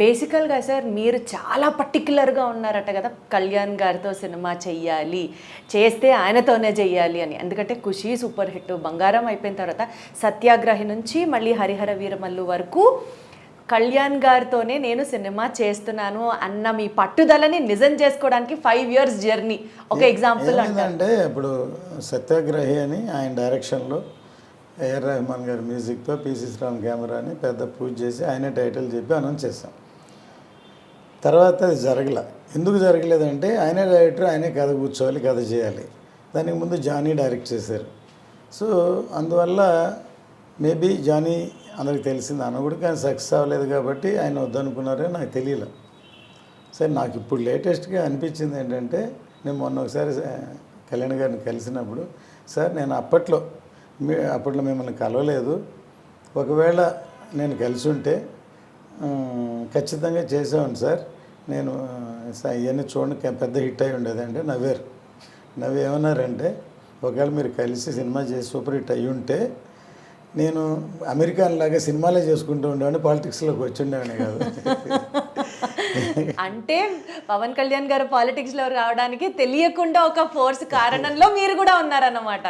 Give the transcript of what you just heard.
బేసికల్గా సార్ మీరు చాలా పర్టిక్యులర్గా ఉన్నారట కదా, కళ్యాణ్ గారితో సినిమా చెయ్యాలి, చేస్తే ఆయనతోనే చెయ్యాలి అని. ఎందుకంటే ఖుషి సూపర్ హిట్, బంగారం అయిపోయిన తర్వాత సత్యాగ్రహి నుంచి మళ్ళీ హరిహర వీరమల్లు వరకు కళ్యాణ్ గారితోనే నేను సినిమా చేస్తున్నాను అన్న మీ పట్టుదలని నిజం చేసుకోవడానికి 5 years జర్నీ ఒక ఎగ్జాంపుల్ అంటే ఇప్పుడు సత్యాగ్రహి అని ఆయన డైరెక్షన్లో ఏఆర్ రెహమాన్ గారి మ్యూజిక్తో పిసి శ్రీరామ్ కెమెరా అని పెద్ద పూజ చేసి ఆయనే టైటిల్ చెప్పి అనౌన్స్ చేస్తాం. తర్వాత అది జరగల. ఎందుకు జరగలేదంటే ఆయనే డైరెక్టర్, ఆయనే కథ కూర్చోవాలి, కథ చేయాలి. దానికి ముందు జానీ డైరెక్ట్ చేశారు. సో అందువల్ల మేబీ జానీ అందరికి తెలిసింది అనకూడదు, కానీ సక్సెస్ అవ్వలేదు కాబట్టి ఆయన వద్దనుకున్నారో నాకు తెలియలే. సరే, నాకు ఇప్పుడు లేటెస్ట్గా అనిపించింది ఏంటంటే, నేను మొన్న ఒకసారి కళ్యాణ్ గారిని కలిసినప్పుడు, సార్ నేను అప్పట్లో మిమ్మల్ని కలవలేదు, ఒకవేళ నేను కలిసి ఉంటే ఖచ్చితంగా చేసేవాడిని సార్, నేను ఇవన్నీ చూడండి పెద్ద హిట్ అయి ఉండేది అంటే నవ్వు ఏమన్నారంటే, ఒకవేళ మీరు కలిసి సినిమా చేసి సూపర్ హిట్ అయ్యి ఉంటే నేను అమెరికన్ లాగా సినిమాలే చేసుకుంటూ ఉండేవాడిని, పాలిటిక్స్లోకి వచ్చి ఉండేవాడిని కాదు. అంటే పవన్ కళ్యాణ్ గారు పాలిటిక్స్లో రావడానికి తెలియకుండా ఒక ఫోర్స్ కారణంలో మీరు కూడా ఉన్నారన్నమాట.